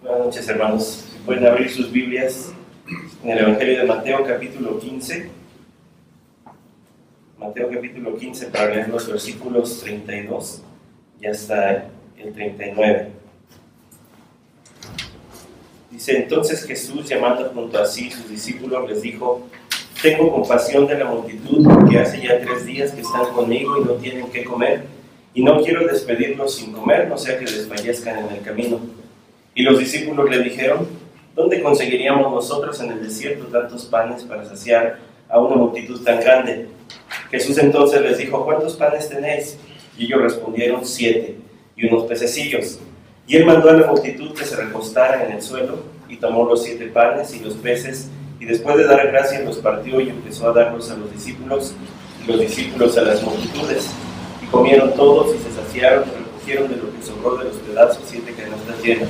Buenas noches, hermanos. Pueden abrir sus Biblias en el Evangelio de Mateo, capítulo 15. Mateo, capítulo 15, para leer los versículos 32 y hasta el 39. Dice: entonces Jesús, llamando junto a sí sus discípulos, les dijo: tengo compasión de la multitud, porque hace ya 3 días que están conmigo y no tienen qué comer, y no quiero despedirlos sin comer, no sea que desfallezcan en el camino. Y los discípulos le dijeron: ¿dónde conseguiríamos nosotros en el desierto tantos panes para saciar a una multitud tan grande? Jesús entonces les dijo: ¿cuántos panes tenéis? Y ellos respondieron: 7, y unos pececillos. Y él mandó a la multitud que se recostara en el suelo, y tomó los 7 panes y los peces, y después de dar gracias los partió y empezó a darlos a los discípulos, y los discípulos a las multitudes. Y comieron todos y se saciaron, y recogieron de lo que sobró de los pedazos 7 canastas llenas.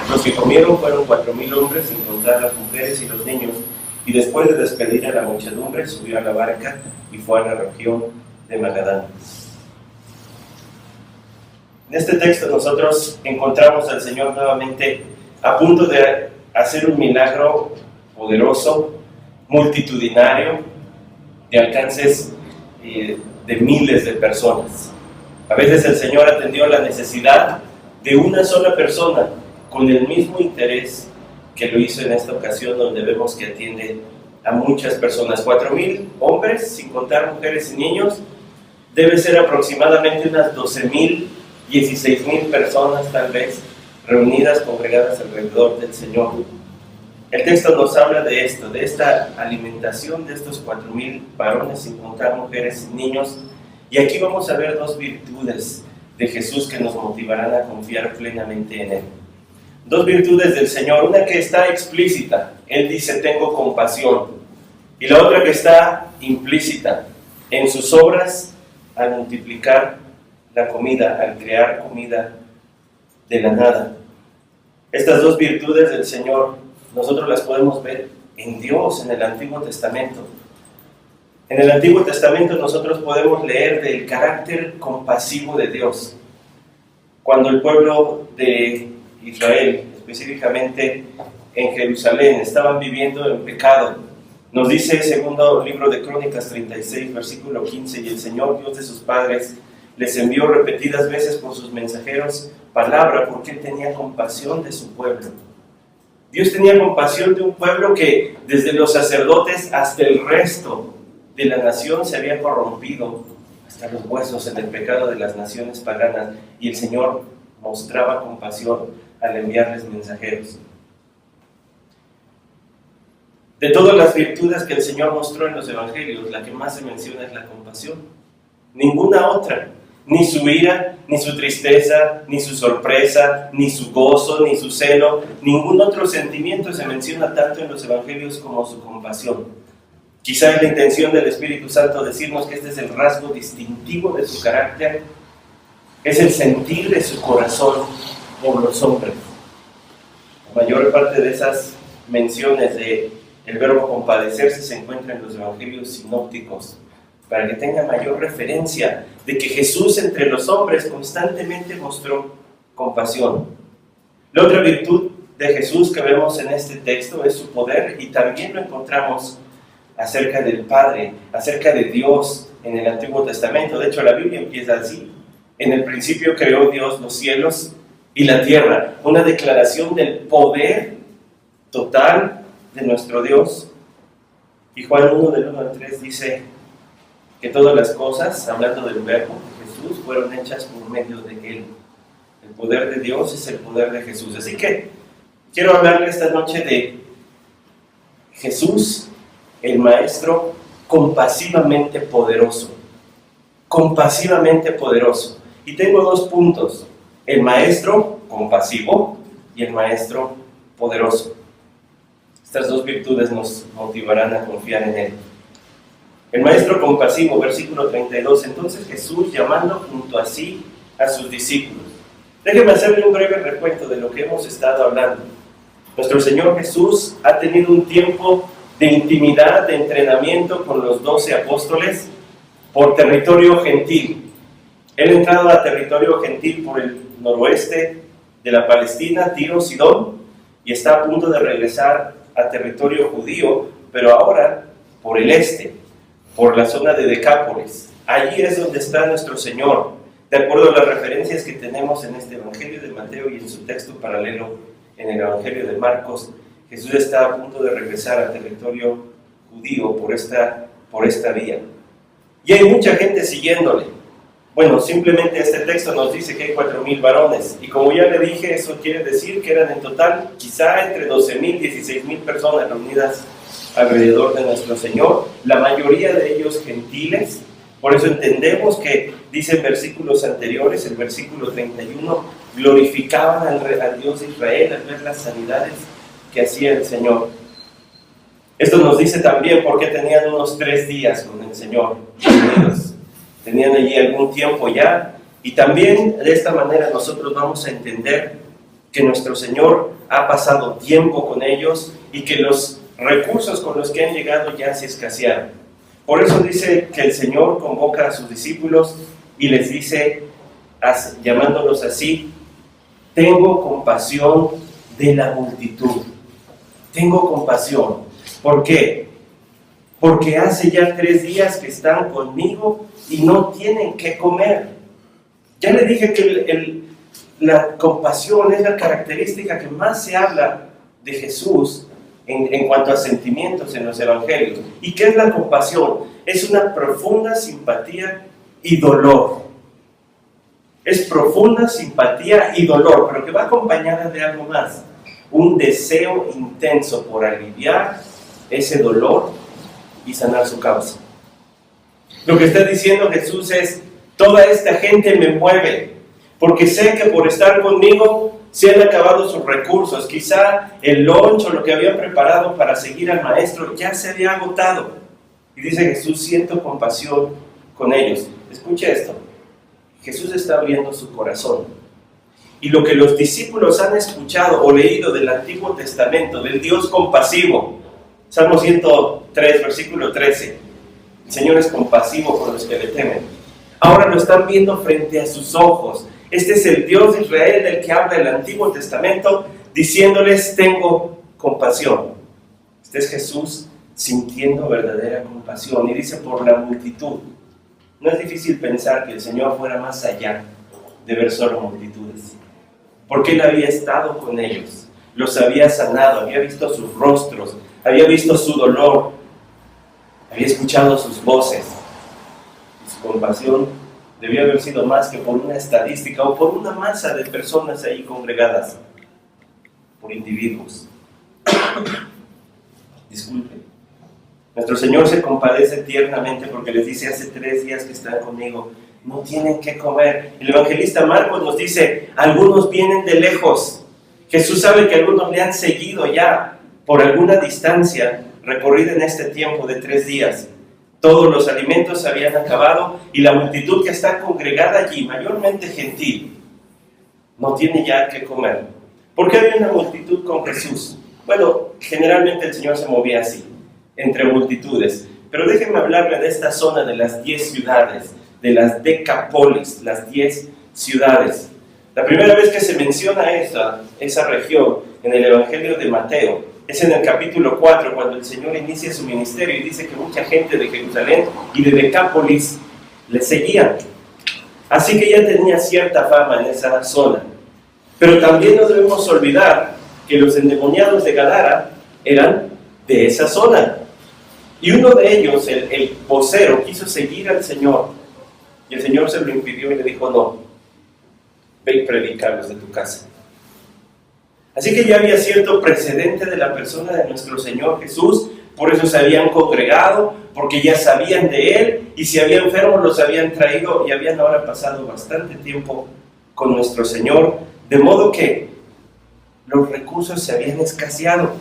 Los que comieron fueron 4,000 hombres, sin contar las mujeres y los niños. Y después de despedir a la muchedumbre, subió a la barca y fue a la región de Magadán. En este texto nosotros encontramos al Señor nuevamente a punto de hacer un milagro poderoso, multitudinario, de alcances de miles de personas. A veces el Señor atendió la necesidad de una sola persona, con el mismo interés que lo hizo en esta ocasión, donde vemos que atiende a muchas personas. 4,000 hombres, sin contar mujeres y niños, debe ser aproximadamente unas 12,000, 16,000 personas tal vez, reunidas, congregadas alrededor del Señor. El texto nos habla de esto, de esta alimentación de estos 4,000 varones, sin contar mujeres y niños. Y aquí vamos a ver 2 virtudes de Jesús que nos motivarán a confiar plenamente en Él. 2 virtudes del Señor, una que está explícita, Él dice: tengo compasión, y la otra que está implícita en sus obras al multiplicar la comida, al crear comida de la nada. Estas 2 virtudes del Señor nosotros las podemos ver en Dios, en el Antiguo Testamento. En el Antiguo Testamento nosotros podemos leer del carácter compasivo de Dios. Cuando el pueblo de Israel, específicamente en Jerusalén, estaban viviendo en pecado, nos dice el segundo libro de Crónicas 36, versículo 15: y el Señor Dios de sus padres les envió repetidas veces por sus mensajeros palabra, porque Él tenía compasión de su pueblo. Dios tenía compasión de un pueblo que desde los sacerdotes hasta el resto de la nación se había corrompido hasta los huesos en el pecado de las naciones paganas, y el Señor mostraba compasión al enviarles mensajeros. De todas las virtudes que el Señor mostró en los evangelios, la que más se menciona es la compasión. Ninguna otra, ni su ira, ni su tristeza, ni su sorpresa, ni su gozo, ni su celo, ningún otro sentimiento se menciona tanto en los evangelios como su compasión. Quizá es la intención del Espíritu Santo decirnos que este es el rasgo distintivo de su carácter, es el sentir de su corazón por los hombres. La mayor parte de esas menciones del verbo compadecerse se encuentra en los evangelios sinópticos, para que tenga mayor referencia de que Jesús entre los hombres constantemente mostró compasión. La otra virtud de Jesús que vemos en este texto es su poder, y también lo encontramos acerca del Padre, acerca de Dios en el Antiguo Testamento. De hecho, la Biblia empieza así: en el principio creó Dios los cielos y la tierra. Una declaración del poder total de nuestro Dios. Y Juan 1, del 1 al 3 dice que todas las cosas, hablando del verbo de Jesús, fueron hechas por medio de Él. El poder de Dios es el poder de Jesús. Así que quiero hablarle esta noche de Jesús, el Maestro compasivamente poderoso. Compasivamente poderoso. Y tengo 2 puntos: el Maestro compasivo y el Maestro poderoso. Estas 2 virtudes nos motivarán a confiar en Él. El Maestro compasivo, versículo 32. Entonces Jesús, llamando junto a sí a sus discípulos. Déjenme hacerle un breve recuento de lo que hemos estado hablando. Nuestro Señor Jesús ha tenido un tiempo de intimidad, de entrenamiento con los 12 apóstoles por territorio gentil. Él ha entrado a territorio gentil por el noroeste de la Palestina, Tiro, Sidón, y está a punto de regresar a territorio judío, pero ahora por el este, por la zona de Decápolis. Allí es donde está nuestro Señor, de acuerdo a las referencias que tenemos en este Evangelio de Mateo y en su texto paralelo en el Evangelio de Marcos. Jesús está a punto de regresar a territorio judío por esta vía. Y hay mucha gente siguiéndole. Bueno, simplemente este texto nos dice que hay 4,000 varones. Y como ya le dije, eso quiere decir que eran en total quizá entre 12,000 y 16,000 personas reunidas alrededor de nuestro Señor. La mayoría de ellos gentiles. Por eso entendemos que dice en versículos anteriores, el versículo 31, glorificaban al Dios de Israel al ver las sanidades que hacía el Señor. Esto nos dice también por qué tenían unos 3 días con el Señor reunidos. Tenían allí algún tiempo ya, y también de esta manera nosotros vamos a entender que nuestro Señor ha pasado tiempo con ellos y que los recursos con los que han llegado ya se escasearon. Por eso dice que el Señor convoca a sus discípulos y les dice, llamándolos así, tengo compasión de la multitud. Tengo compasión. ¿Por qué? Porque hace ya 3 días que están conmigo y no tienen qué comer. Ya le dije que la compasión es la característica que más se habla de Jesús en cuanto a sentimientos en los evangelios. ¿Y qué es la compasión? Es una profunda simpatía y dolor. Es profunda simpatía y dolor, pero que va acompañada de algo más. Un deseo intenso por aliviar ese dolor y sanar su causa. Lo que está diciendo Jesús es, toda esta gente me mueve, porque sé que por estar conmigo se han acabado sus recursos. Quizá el lunch o lo que habían preparado para seguir al maestro ya se había agotado. Y dice Jesús, siento compasión con ellos. Escucha esto, Jesús está abriendo su corazón. Y lo que los discípulos han escuchado o leído del Antiguo Testamento, del Dios compasivo, Salmo 103, versículo 13, el Señor es compasivo con los que le temen. Ahora lo están viendo frente a sus ojos. Este es el Dios de Israel del que habla el Antiguo Testamento, diciéndoles, tengo compasión. Este es Jesús sintiendo verdadera compasión. Y dice, por la multitud. No es difícil pensar que el Señor fuera más allá de ver solo multitudes. Porque Él había estado con ellos, los había sanado, había visto sus rostros, había visto su dolor, había escuchado sus voces. Y su compasión debió haber sido más que por una estadística o por una masa de personas ahí congregadas, por individuos. Disculpe. Nuestro Señor se compadece tiernamente porque les dice, hace 3 días que están conmigo, no tienen qué comer. El evangelista Marcos nos dice, algunos vienen de lejos. Jesús sabe que algunos le han seguido ya por alguna distancia recorrida en este tiempo de 3 días. Todos los alimentos se habían acabado y la multitud que está congregada allí, mayormente gentil, no tiene ya qué comer. ¿Por qué había una multitud con Jesús? Bueno, generalmente el Señor se movía así, entre multitudes. Pero déjenme hablarle de esta zona de las 10 ciudades, de las Decápolis, las 10 ciudades. La primera vez que se menciona esa región en el Evangelio de Mateo es en el capítulo 4, cuando el Señor inicia su ministerio y dice que mucha gente de Jerusalén y de Decápolis le seguían. Así que ya tenía cierta fama en esa zona. Pero también no debemos olvidar que los endemoniados de Gadara eran de esa zona. Y uno de ellos, el vocero, quiso seguir al Señor. Y el Señor se lo impidió y le dijo, no, ve y predicarlos de tu casa. Así que ya había cierto precedente de la persona de nuestro Señor Jesús, por eso se habían congregado, porque ya sabían de Él, y si había enfermos los habían traído y habían ahora pasado bastante tiempo con nuestro Señor, de modo que los recursos se habían escaseado.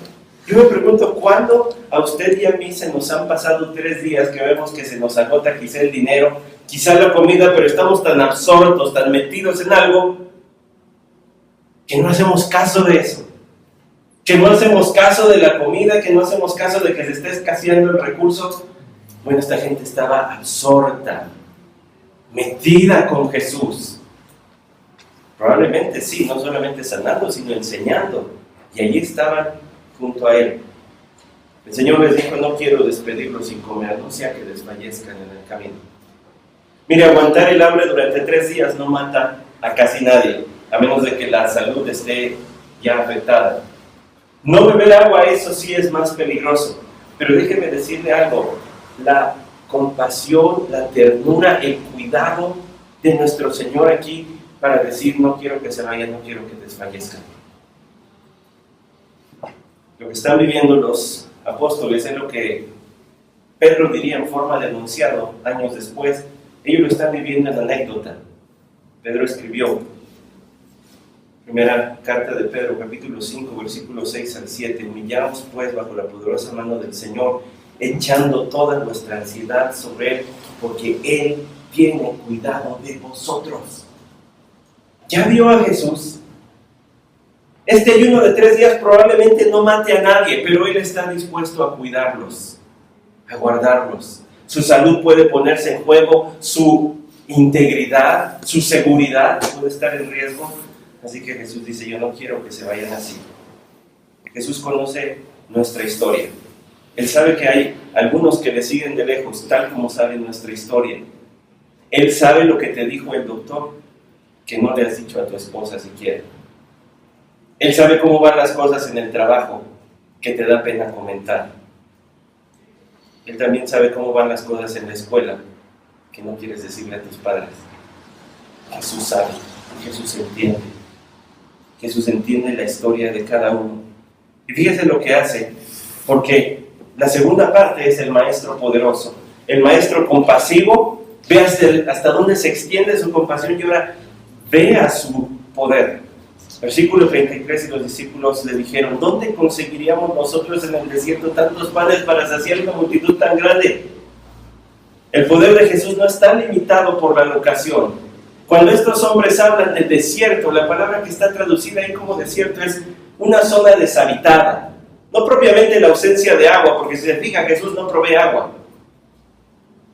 Yo me pregunto, ¿cuándo a usted y a mí se nos han pasado 3 días que vemos que se nos agota quizá el dinero, quizá la comida, pero estamos tan absortos, tan metidos en algo, que no hacemos caso de eso? Que no hacemos caso de la comida, que no hacemos caso de que se esté escaseando el recurso. Bueno, esta gente estaba absorta, metida con Jesús. Probablemente sí, no solamente sanando, sino enseñando. y allí estaban junto a él. El Señor les dijo: no quiero despedirlos sin comer, no sea que desfallezcan en el camino. Mire, aguantar el hambre durante 3 días no mata a casi nadie, a menos de que la salud esté ya afectada. No beber agua, eso sí es más peligroso. Pero déjeme decirle algo: la compasión, la ternura, el cuidado de nuestro Señor aquí para decir: no quiero que se vayan, no quiero que desfallezcan. Lo que están viviendo los apóstoles es lo que Pedro diría en forma de enunciado años después. Ellos lo están viviendo en anécdota. Pedro escribió, primera carta de Pedro, capítulo 5, versículos 6 al 7: humillaos pues bajo la poderosa mano del Señor, echando toda vuestra ansiedad sobre Él, porque Él tiene cuidado de vosotros. ¿Ya vio a Jesús? Este ayuno de 3 días probablemente no mate a nadie, pero Él está dispuesto a cuidarlos, a guardarlos. Su salud puede ponerse en juego, su integridad, su seguridad puede estar en riesgo. Así que Jesús dice: yo no quiero que se vayan así. Jesús conoce nuestra historia. Él sabe que hay algunos que le siguen de lejos, tal como sabe nuestra historia. Él sabe lo que te dijo el doctor, que no le has dicho a tu esposa siquiera. Él sabe cómo van las cosas en el trabajo, que te da pena comentar. Él también sabe cómo van las cosas en la escuela, que no quieres decirle a tus padres. Jesús sabe, Jesús entiende. Jesús entiende la historia de cada uno. Y fíjese lo que hace, porque la segunda parte es el maestro poderoso, el maestro compasivo. Ve hasta dónde se extiende su compasión y ahora vea su poder. Versículo 33: y los discípulos le dijeron: ¿dónde conseguiríamos nosotros en el desierto tantos panes para saciar una multitud tan grande? El poder de Jesús no está limitado por la locación. Cuando estos hombres hablan de desierto, la palabra que está traducida ahí como desierto es una zona deshabitada. No propiamente la ausencia de agua, porque si se fija, Jesús no provee agua,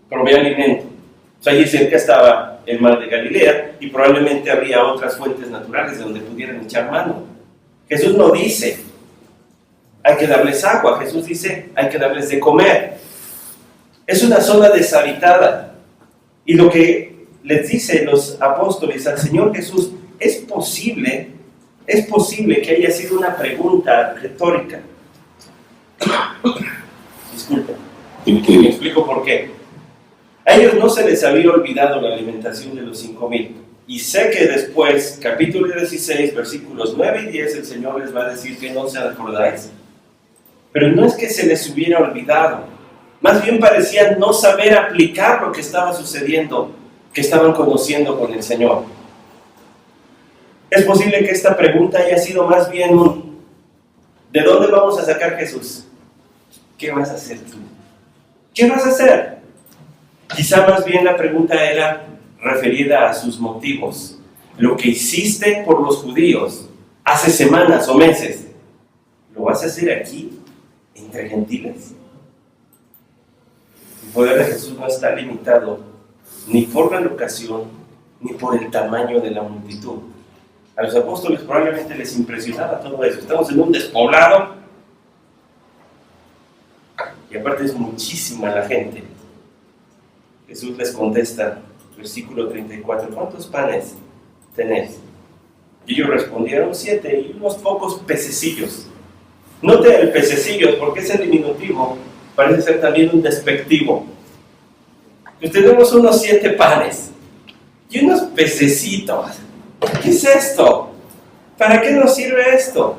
provee alimento. Allí cerca estaba el mar de Galilea y probablemente habría otras fuentes naturales donde pudieran echar mano. Jesús no dice: hay que darles agua. Jesús dice: hay que darles de comer. Es una zona deshabitada. Y lo que les dice los apóstoles al Señor Jesús: es posible que haya sido una pregunta retórica. Disculpe, me explico por qué. A ellos no se les había olvidado la alimentación de los 5,000. Y sé que después, capítulo 16, versículos 9 y 10, el Señor les va a decir que no se acordáis. Pero no es que se les hubiera olvidado. Más bien parecían no saber aplicar lo que estaba sucediendo, que estaban conociendo con el Señor. Es posible que esta pregunta haya sido más bien ¿de dónde vamos a sacar Jesús? ¿Qué vas a hacer tú? ¿Qué vas a hacer? Quizá más bien la pregunta era referida a sus motivos. Lo que hiciste por los judíos hace semanas o meses, ¿lo vas a hacer aquí, entre gentiles? El poder de Jesús no está limitado ni por la locación, ni por el tamaño de la multitud. A los apóstoles probablemente les impresionaba todo eso. Estamos en un despoblado, y aparte es muchísima la gente. Jesús les contesta, versículo 34, ¿cuántos panes tenés? Y ellos respondieron: 7 y unos pocos pececillos. Note el pececillos, porque ese diminutivo parece ser también un despectivo. Pues tenemos unos 7 panes y unos pececitos. ¿Qué es esto? ¿Para qué nos sirve esto?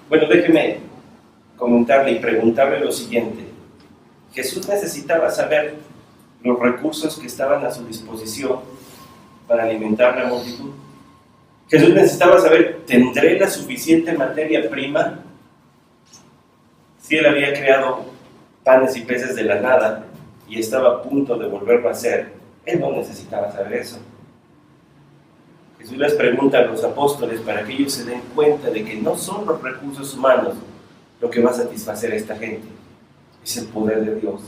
Bueno, déjeme comentarle y preguntarle lo siguiente. Jesús necesitaba saber los recursos que estaban a su disposición para alimentar la multitud. Jesús necesitaba saber: ¿tendré la suficiente materia prima? Si Él había creado panes y peces de la nada y estaba a punto de volverlo a hacer, Él no necesitaba saber eso. Jesús les pregunta a los apóstoles para que ellos se den cuenta de que no son los recursos humanos lo que va a satisfacer a esta gente, es el poder de Dios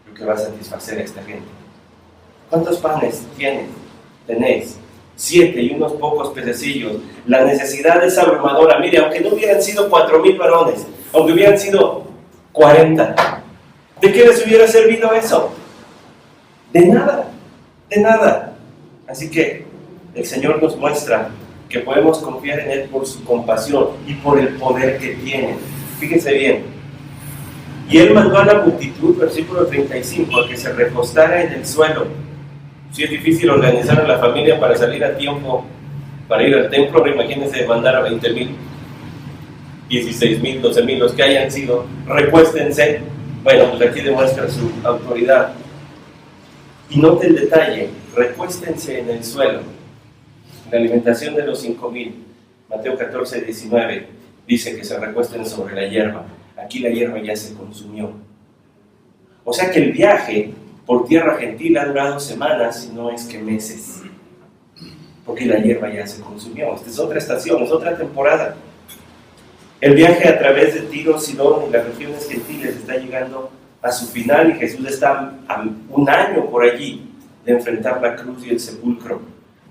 lo que va a satisfacer a esta gente. ¿Cuántos panes tenéis? 7 y unos pocos pececillos. La necesidad es abrumadora. Mire, aunque no hubieran sido 4,000 varones, aunque hubieran sido 40, ¿de qué les hubiera servido eso? De nada, de nada. Así que el Señor nos muestra que podemos confiar en Él por su compasión y por el poder que tiene. Fíjense bien. Y Él mandó a la multitud, versículo 35, a que se recostara en el suelo. Si es difícil organizar a la familia para salir a tiempo, para ir al templo, imagínense mandar a 20,000, 16,000, 12,000, los que hayan sido, recuéstense. Bueno, pues aquí demuestra su autoridad. Y note el detalle, recuéstense en el suelo. La alimentación de los 5,000, Mateo 14, 19, dice que se recuesten sobre la hierba. Aquí la hierba ya se consumió. O sea que el viaje por tierra gentil ha durado semanas, si no es que meses, porque la hierba ya se consumió. Esta es otra estación, es otra temporada. El viaje a través de Tiro, Sidón y las regiones gentiles está llegando a su final y Jesús está a 1 año por allí de enfrentar la cruz y el sepulcro.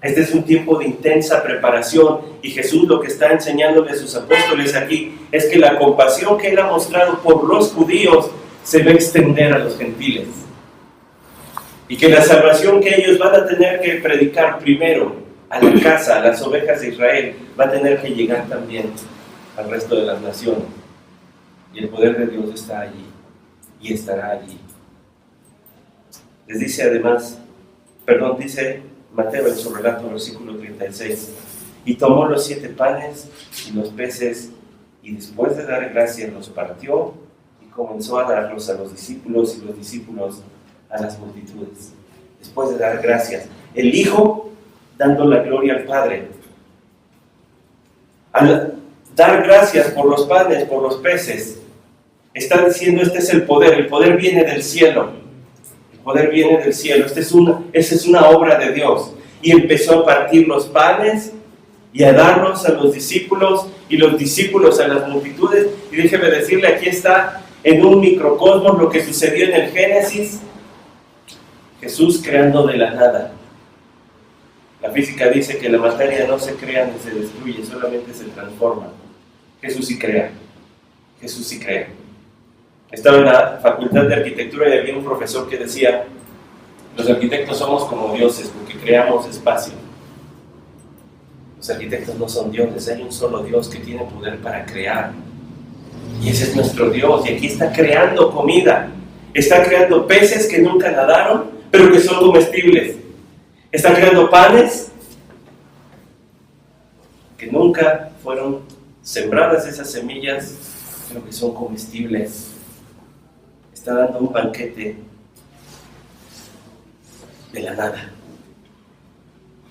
Este es un tiempo de intensa preparación y Jesús lo que está enseñándole a sus apóstoles aquí es que la compasión que Él ha mostrado por los judíos se va a extender a los gentiles. Y que la salvación que ellos van a tener que predicar primero a la casa, a las ovejas de Israel, va a tener que llegar también al resto de las naciones. Y el poder de Dios está allí y estará allí. Les dice además, dice Mateo en su relato, versículo 36, y tomó los 7 panes y los peces, y después de dar gracias los partió, y comenzó a darlos a los discípulos, y los discípulos a las multitudes. Después de dar gracias, el Hijo dando la gloria al Padre. Al dar gracias por los panes, por los peces, está diciendo, este es el poder viene del cielo. El poder viene del cielo, esa es una obra de Dios. Y empezó a partir los panes y a darlos a los discípulos y los discípulos a las multitudes. Y déjeme decirle, aquí está en un microcosmos lo que sucedió en el Génesis. Jesús creando de la nada. La física dice que la materia no se crea ni se destruye, solamente se transforma. Jesús sí crea. Jesús sí crea. Estaba en la facultad de arquitectura y había un profesor que decía, los arquitectos somos como dioses porque creamos espacio. Los arquitectos no son dioses, hay un solo Dios que tiene poder para crear. Y ese es nuestro Dios, y aquí está creando comida. Está creando peces que nunca nadaron, pero que son comestibles. Está creando panes que nunca fueron sembradas esas semillas, pero que son comestibles. Está dando un banquete de la nada.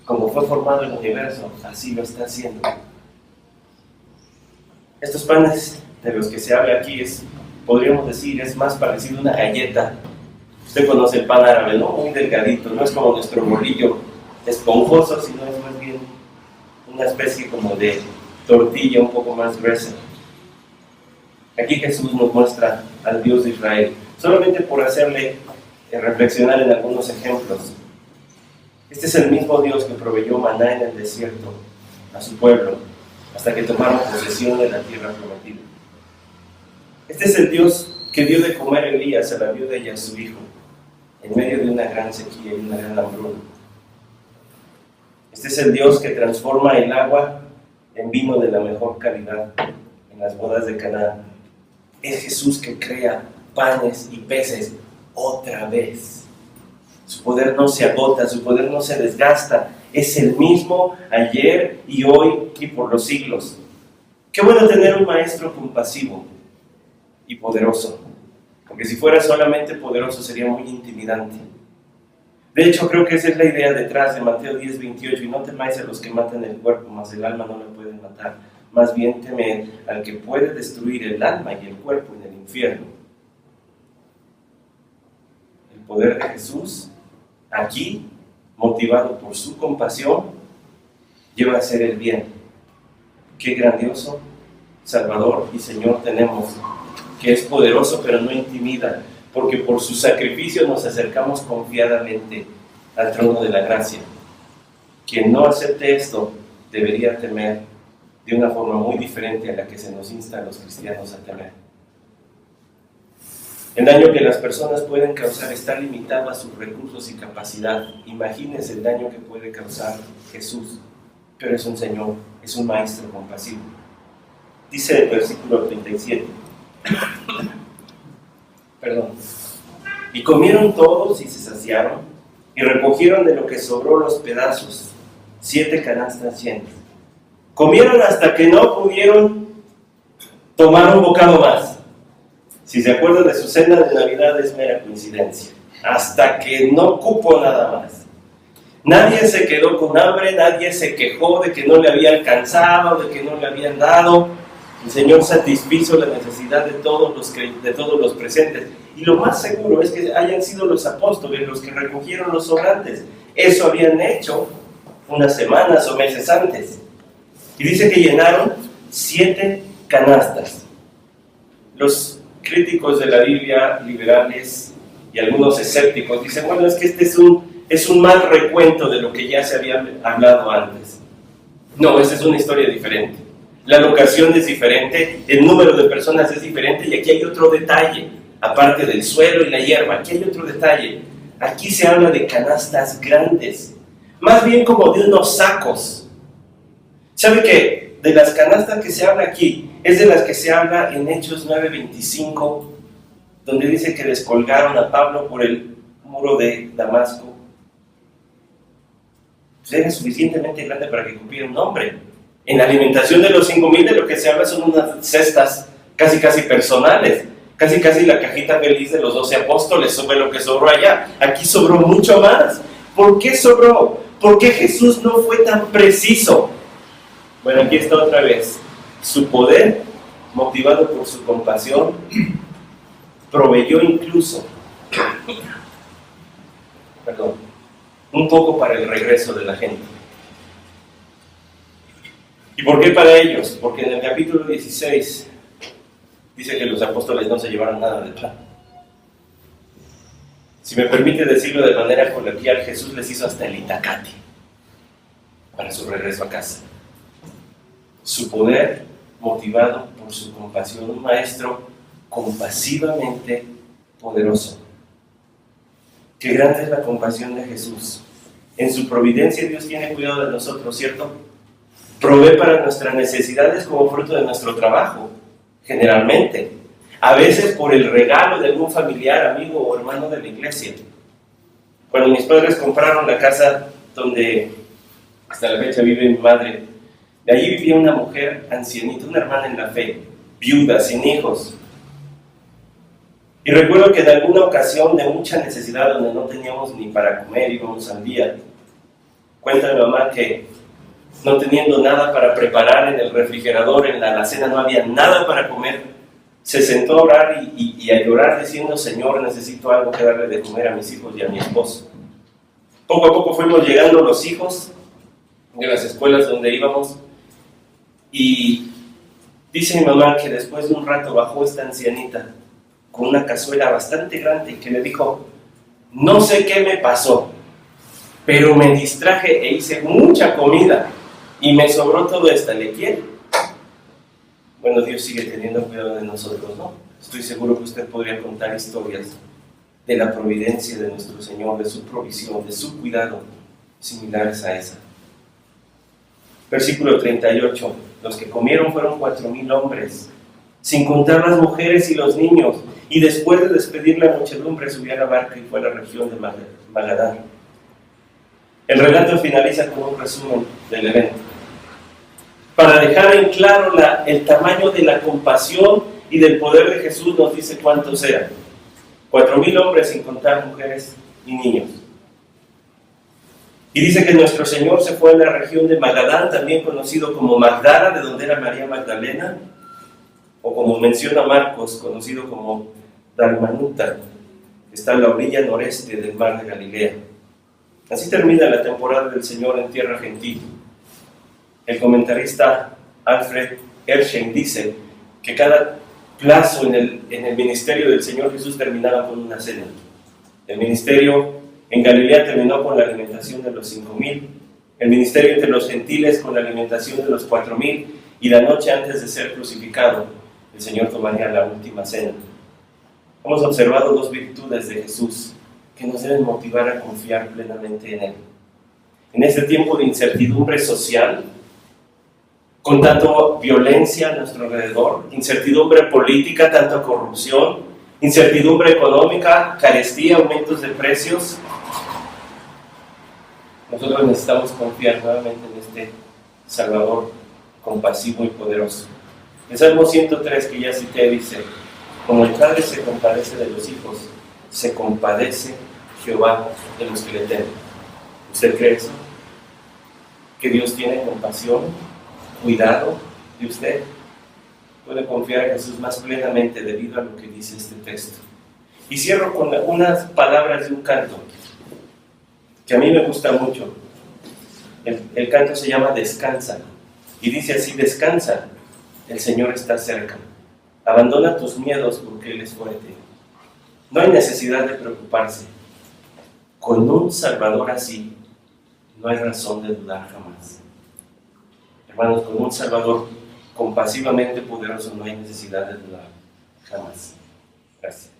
Como fue formado el universo, así lo está haciendo. Estos panes de los que se habla aquí podríamos decir, es más parecido a una galleta. Usted conoce el pan árabe, ¿no? Muy delgadito, no es como nuestro bolillo esponjoso, sino es más bien una especie como de tortilla un poco más gruesa. Aquí Jesús nos muestra al Dios de Israel, solamente por hacerle reflexionar en algunos ejemplos. Este es el mismo Dios que proveyó maná en el desierto a su pueblo, hasta que tomaron posesión de la tierra prometida. Este es el Dios que dio de comer a Elías, a la viuda y a su hijo, en medio de una gran sequía y una gran hambruna. Este es el Dios que transforma el agua en vino de la mejor calidad en las bodas de Caná. Es Jesús que crea panes y peces otra vez. Su poder no se agota, su poder no se desgasta. Es el mismo ayer y hoy y por los siglos. Qué bueno tener un maestro compasivo y poderoso, porque si fuera solamente poderoso sería muy intimidante. De hecho, creo que esa es la idea detrás de Mateo 10, 28, y no temáis a los que matan el cuerpo, mas el alma no lo pueden matar. Más bien temed al que puede destruir el alma y el cuerpo en el infierno. El poder de Jesús, aquí, motivado por su compasión, lleva a hacer el bien. Qué grandioso Salvador y Señor tenemos, que es poderoso pero no intimida, porque por su sacrificio nos acercamos confiadamente al trono de la gracia. quien no acepte esto debería temer de una forma muy diferente a la que se nos insta a los cristianos a temer. El daño que las personas pueden causar está limitado a sus recursos y capacidad. Imagínense el daño que puede causar Jesús, pero es un Señor, es un Maestro compasivo. Dice el versículo 37. Y comieron todos y se saciaron, y recogieron de lo que sobró los pedazos, 7 canastas llenas. Comieron hasta que no pudieron tomar un bocado más. Si se acuerdan de su cena de Navidad, es mera coincidencia. Hasta que no cupo nada más. Nadie se quedó con hambre, nadie se quejó de que no le había alcanzado, de que no le habían dado. El Señor satisfizo la necesidad de todos los presentes. Y lo más seguro es que hayan sido los apóstoles los que recogieron los sobrantes. Eso habían hecho unas semanas o meses antes. Y dice que llenaron 7 canastas. Los críticos de la Biblia, liberales y algunos escépticos, dicen, bueno, es que este es un mal recuento de lo que ya se había hablado antes. No, esta es una historia diferente. La locación es diferente, el número de personas es diferente, y aquí hay otro detalle, aparte del suelo y la hierba, aquí hay otro detalle. Aquí se habla de canastas grandes, más bien como de unos sacos. ¿Sabe que de las canastas que se habla aquí, es de las que se habla en Hechos 9:25, donde dice que descolgaron a Pablo por el muro de Damasco? Pues era suficientemente grande para que cupiera un hombre. En la alimentación de los 5,000 de lo que se habla son unas cestas casi personales, casi la cajita feliz de los 12 apóstoles sobre lo que sobró allá. Aquí sobró mucho más. ¿Por qué sobró? ¿Por qué Jesús no fue tan preciso? Bueno, aquí está otra vez. Su poder, motivado por su compasión, proveyó incluso un poco para el regreso de la gente. ¿Y por qué para ellos? Porque en el capítulo 16 dice que los apóstoles no se llevaron nada de pan. Si me permite decirlo de manera coloquial, Jesús les hizo hasta el itacate para su regreso a casa. Su poder, motivado por su compasión, un maestro compasivamente poderoso. Qué grande es la compasión de Jesús. En su providencia Dios tiene cuidado de nosotros, ¿cierto? Provee para nuestras necesidades como fruto de nuestro trabajo, generalmente. A veces por el regalo de algún familiar, amigo o hermano de la iglesia. Cuando mis padres compraron la casa donde hasta la fecha vive mi madre, de allí vivía una mujer ancianita, una hermana en la fe, viuda, sin hijos. Y recuerdo que en alguna ocasión de mucha necesidad, donde no teníamos ni para comer, íbamos al día, cuenta mi mamá que no teniendo nada para preparar en el refrigerador, en la alacena no había nada para comer, se sentó a orar y a llorar diciendo, Señor, necesito algo que darle de comer a mis hijos y a mi esposo. Poco a poco fuimos llegando los hijos de las escuelas donde íbamos, y dice mi mamá que después de un rato bajó esta ancianita con una cazuela bastante grande que le dijo, no sé qué me pasó, pero me distraje e hice mucha comida y me sobró todo esto, ¿le quiere? Bueno, Dios sigue teniendo cuidado de nosotros, ¿no? Estoy seguro que usted podría contar historias de la providencia de nuestro Señor, de su provisión, de su cuidado, similares a esa. Versículo 38. Los que comieron fueron 4,000 hombres, sin contar las mujeres y los niños, y después de despedir la muchedumbre subió a la barca y fue a la región de Magadán. El relato finaliza con un resumen del evento, para dejar en claro el tamaño de la compasión y del poder de Jesús. Nos dice cuántos eran: 4,000 hombres, sin contar mujeres y niños. Y dice que nuestro Señor se fue a la región de Magadán, también conocido como Magdala, de donde era María Magdalena, o como menciona Marcos, conocido como Dalmanuta, que está en la orilla noreste del mar de Galilea. Así termina la temporada del Señor en tierra gentil. El comentarista Alfred Ersheim dice que cada plazo en el ministerio del Señor Jesús terminaba con una cena. El ministerio en Galilea terminó con la alimentación de los 5,000, el ministerio entre los gentiles con la alimentación de los 4,000, y la noche antes de ser crucificado, el Señor tomaría la última cena. Hemos observado dos virtudes de Jesús que nos deben motivar a confiar plenamente en Él. En este tiempo de incertidumbre social, con tanto violencia a nuestro alrededor, incertidumbre política, tanta corrupción, incertidumbre económica, carestía, aumentos de precios, nosotros necesitamos confiar nuevamente en este Salvador compasivo y poderoso. El Salmo 103, que ya cité, dice: como el Padre se compadece de los hijos, se compadece Jehová de los que le temen. ¿Usted cree eso? ¿Que Dios tiene compasión, cuidado de usted? Puede confiar en Jesús más plenamente debido a lo que dice este texto. Y cierro con unas palabras de un canto que a mí me gusta mucho. El canto se llama Descansa, y dice así: descansa, el Señor está cerca. Abandona tus miedos porque Él es fuerte. No hay necesidad de preocuparse. Con un Salvador así, no hay razón de dudar jamás. Hermanos, con un Salvador compasivamente poderoso no hay necesidad de dudar jamás. Gracias.